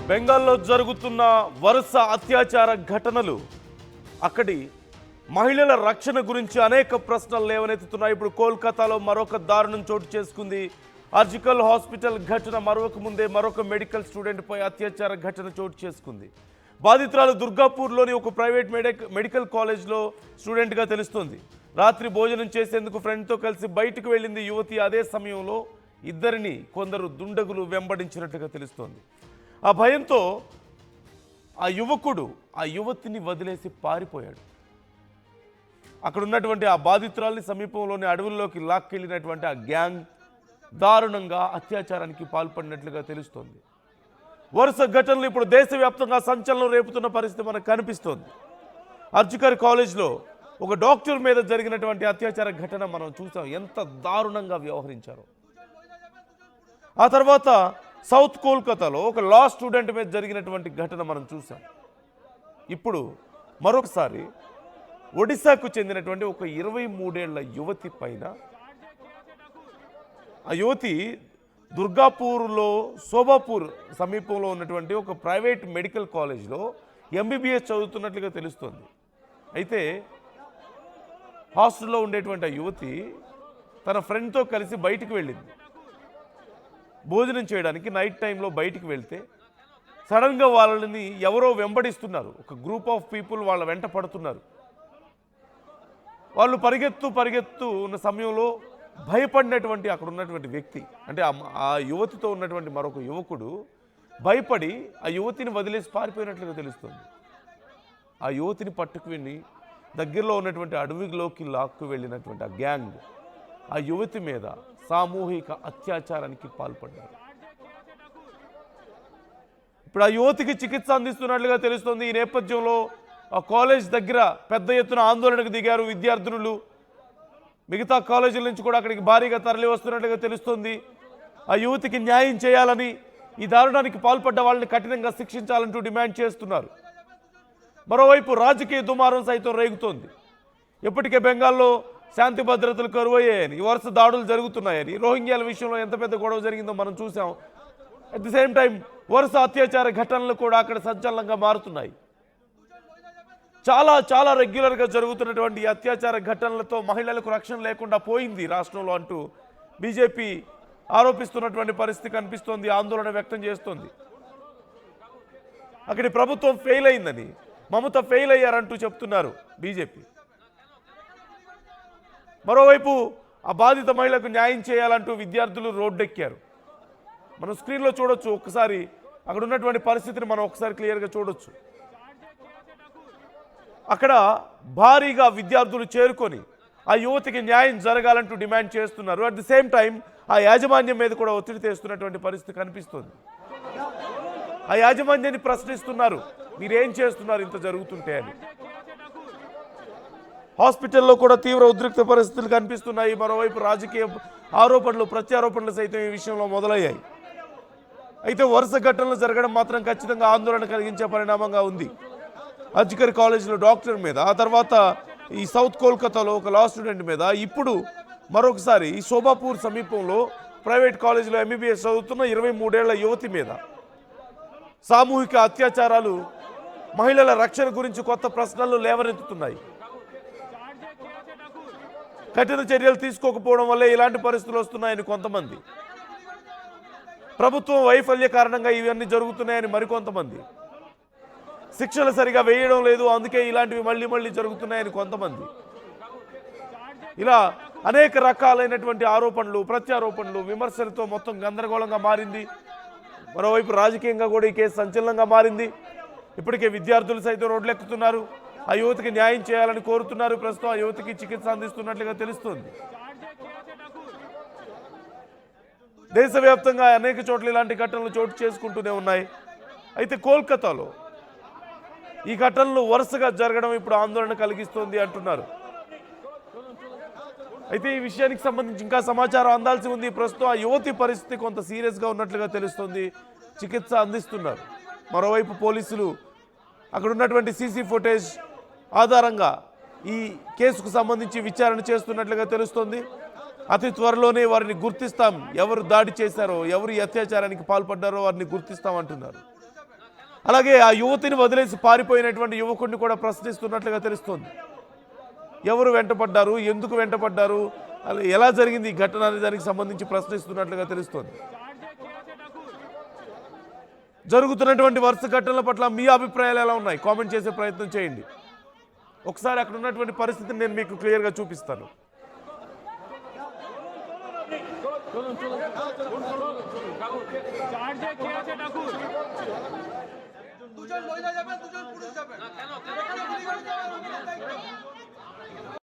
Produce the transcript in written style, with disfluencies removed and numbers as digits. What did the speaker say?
బెంగాల్లో జరుగుతున్న వరుస అత్యాచార ఘటనలు అక్కడి మహిళల రక్షణ గురించి అనేక ప్రశ్నలు లేవనెత్తుతున్నాయి. ఇప్పుడు కోల్కతాలో మరొక దారుణం చోటు చేసుకుంది. ఆర్జికల్ హాస్పిటల్ ఘటన మరొక ముందే మరొక మెడికల్ స్టూడెంట్పై అత్యాచార ఘటన చోటు చేసుకుంది. బాధితురాలు దుర్గాపూర్లోని ఒక ప్రైవేట్ మెడికల్ కాలేజ్లో స్టూడెంట్గా తెలుస్తోంది. రాత్రి భోజనం చేసేందుకు ఫ్రెండ్తో కలిసి బయటకు వెళ్ళింది యువతి. అదే సమయంలో ఇద్దరిని కొందరు దుండగులు వెంబడించినట్లుగా తెలుస్తోంది. ఆ భయంతో ఆ యువకుడు ఆ యువతిని వదిలేసి పారిపోయాడు. అక్కడ ఉన్నటువంటి ఆ బాధితురాల్ని సమీపంలోని అడవుల్లోకి లాక్కెళ్ళినటువంటి ఆ గ్యాంగ్ దారుణంగా అత్యాచారానికి పాల్పడినట్లుగా తెలుస్తోంది. వరుస ఘటనలు ఇప్పుడు దేశవ్యాప్తంగా సంచలనం రేపుతున్న పరిస్థితి మనకు కనిపిస్తోంది. ఆర్జికర్ కాలేజ్లో ఒక డాక్టర్ మీద జరిగినటువంటి అత్యాచార ఘటన మనం చూసాం. ఎంత దారుణంగా వ్యవహరించారో. ఆ తర్వాత సౌత్ కోల్కతాలో ఒక లా స్టూడెంట్ మీద జరిగినటువంటి ఘటన మనం చూసాం. ఇప్పుడు మరొకసారి ఒడిశాకు చెందినటువంటి ఒక 23 ఏళ్ల యువతి పైన, ఆ యువతి దుర్గాపూర్లో శోభాపూర్ సమీపంలో ఉన్నటువంటి ఒక ప్రైవేట్ మెడికల్ కాలేజ్లో ఎంబీబీఎస్ చదువుతున్నట్లుగా తెలుస్తోంది. అయితే హాస్టల్లో ఉండేటువంటి ఆ యువతి తన ఫ్రెండ్తో కలిసి బయటికి వెళ్ళింది. భోజనం చేయడానికి నైట్ టైంలో బయటికి వెళ్తే సడన్గా వాళ్ళని ఎవరో వెంబడిస్తున్నారు. ఒక గ్రూప్ ఆఫ్ పీపుల్ వాళ్ళ వెంట పడుతున్నారు. వాళ్ళు పరిగెత్తు ఉన్న సమయంలో భయపడినటువంటి అక్కడ ఉన్నటువంటి వ్యక్తి, అంటే ఆ యువతితో ఉన్నటువంటి మరొక యువకుడు భయపడి ఆ యువతిని వదిలేసి పారిపోయినట్లుగా తెలుస్తుంది. ఆ యువతిని పట్టుకు వెళ్ళి దగ్గరలో ఉన్నటువంటి అడవిలోకి లాక్కు వెళ్ళినటువంటి ఆ గ్యాంగ్ ఆ యువతి మీద సామూహిక అత్యాచారానికి పాల్పడ్డారు. ఇప్పుడు ఆ యువతికి చికిత్స అందిస్తున్నట్లుగా తెలుస్తోంది. ఈ నేపథ్యంలో ఆ కాలేజ్ దగ్గర పెద్ద ఎత్తున ఆందోళనకు దిగారు విద్యార్థులు. మిగతా కాలేజీల నుంచి కూడా అక్కడికి భారీగా తరలి వస్తున్నట్లుగా తెలుస్తోంది. ఆ యువతికి న్యాయం చేయాలని, ఈ దారుణానికి పాల్పడ్డ వాళ్ళని కఠినంగా శిక్షించాలంటూ డిమాండ్ చేస్తున్నారు. మరోవైపు రాజకీయ దుమారం సైతం రేగుతోంది. ఇప్పటికే బెంగాల్లో శాంతి భద్రతలు కరువయ్యాయని, వరుస దాడులు జరుగుతున్నాయని, రోహింగ్యాల విషయంలో ఎంత పెద్ద గొడవ జరిగిందో మనం చూసాం. అట్ ది సేమ్ టైం వరుస అత్యాచార ఘటనలు కూడా అక్కడ సంచలనంగా మారుతున్నాయి. చాలా రెగ్యులర్గా జరుగుతున్నటువంటి అత్యాచార ఘటనలతో మహిళలకు రక్షణ లేకుండా పోయింది రాష్ట్రంలో అంటూ బీజేపీ ఆరోపిస్తున్నటువంటి పరిస్థితి కనిపిస్తోంది. ఆందోళన వ్యక్తం చేస్తోంది. అక్కడి ప్రభుత్వం ఫెయిల్ అయిందని, మమత ఫెయిల్ అయ్యారంటూ చెప్తున్నారు బీజేపీ. మరోవైపు ఆ బాధిత మహిళకు న్యాయం చేయాలంటూ విద్యార్థులు రోడ్డెక్కారు. మనం స్క్రీన్లో చూడొచ్చు. ఒక్కసారి అక్కడ ఉన్నటువంటి పరిస్థితిని మనం ఒకసారి క్లియర్గా చూడొచ్చు. అక్కడ భారీగా విద్యార్థులు చేరుకొని ఆ యువతికి న్యాయం జరగాలంటూ డిమాండ్ చేస్తున్నారు. అట్ ది సేమ్ టైం ఆ యాజమాన్యం మీద కూడా ఒత్తిడి తెస్తున్నటువంటి పరిస్థితి కనిపిస్తుంది. ఆ యాజమాన్యాన్ని ప్రశ్నిస్తున్నారు, మీరేం చేస్తున్నారు ఇంత జరుగుతుంటే అని. హాస్పిటల్లో కూడా తీవ్ర ఉద్రిక్త పరిస్థితులు కనిపిస్తున్నాయి. మరోవైపు రాజకీయ ఆరోపణలు ప్రత్యారోపణలు సైతం ఈ విషయంలో మొదలయ్యాయి. అయితే వరుస ఘటనలు జరగడం మాత్రం ఖచ్చితంగా ఆందోళన కలిగించే పరిణామంగా ఉంది. ఆర్జికర్ కాలేజీలో డాక్టర్ మీద, ఆ తర్వాత ఈ సౌత్ కోల్కతాలో ఒక లా స్టూడెంట్ మీద, ఇప్పుడు మరొకసారి ఈ శోభాపూర్ సమీపంలో ప్రైవేట్ కాలేజీలో ఎంబీబీఎస్ చదువుతున్న 23 ఏళ్ల యువతి మీద సామూహిక అత్యాచారాలు, మహిళల రక్షణ గురించి కొత్త ప్రశ్నలు లేవనెత్తుతున్నాయి. కఠిన చర్యలు తీసుకోకపోవడం వల్లే ఇలాంటి పరిస్థితులు వస్తున్నాయని కొంతమంది, ప్రభుత్వం వైఫల్య కారణంగా ఇవన్నీ జరుగుతున్నాయని మరికొంతమంది, శిక్షలు సరిగా వేయడం లేదు అందుకే ఇలాంటివి మళ్ళీ జరుగుతున్నాయని కొంతమంది, ఇలా అనేక రకాలైనటువంటి ఆరోపణలు ప్రత్యారోపణలు విమర్శలతో మొత్తం గందరగోళంగా మారింది. మరోవైపు రాజకీయంగా కూడా ఈ కేసు సంచలనంగా మారింది. ఇప్పటికే విద్యార్థులు సైతం రోడ్లెక్కుతున్నారు. ఆ యువతికి న్యాయం చేయాలని కోరుతున్నారు. ప్రస్తుతం ఆ యువతికి చికిత్స అందిస్తున్నట్లుగా తెలుస్తుంది. దేశవ్యాప్తంగా అనేక చోట్ల ఇలాంటి ఘటనలు చోటు చేసుకుంటూనే ఉన్నాయి. అయితే కోల్కతాలో ఈ ఘటనలు వరుసగా జరగడం ఇప్పుడు ఆందోళన కలిగిస్తోంది అంటున్నారు. అయితే ఈ విషయానికి సంబంధించి ఇంకా సమాచారం అందాల్సి ఉంది. ప్రస్తుతం ఆ యువతి పరిస్థితి కొంత సీరియస్గా ఉన్నట్లుగా తెలుస్తుంది. చికిత్స అందిస్తున్నారు. మరోవైపు పోలీసులు అక్కడ ఉన్నటువంటి సీసీ ఫుటేజ్ ఆధారంగా ఈ కేసుకు సంబంధించి విచారణ చేస్తున్నట్లుగా తెలుస్తోంది. అతి త్వరలోనే వారిని గుర్తిస్తాం, ఎవరు దాడి చేశారో, ఎవరు అత్యాచారానికి పాల్పడ్డారో వారిని గుర్తిస్తామంటున్నారు. అలాగే ఆ యువతిని వదిలేసి పారిపోయినటువంటి యువకుడిని కూడా ప్రశ్నిస్తున్నట్లుగా తెలుస్తోంది. ఎవరు వెంటపడ్డారు, ఎందుకు వెంటపడ్డారు, అలా ఎలా జరిగింది ఈ ఘటన అనే దానికి సంబంధించి ప్రశ్నిస్తున్నట్లుగా తెలుస్తోంది. జరుగుతున్నటువంటి వరుస ఘటనల పట్ల మీ అభిప్రాయాలు ఎలా ఉన్నాయి కామెంట్ చేసే ప్రయత్నం చేయండి. ఒకసారి అక్కడ ఉన్నటువంటి పరిస్థితిని నేను మీకు క్లియర్గా చూపిస్తాను. দুজন মহিলা যাবেন, দুজন পুরুষ যাবেন।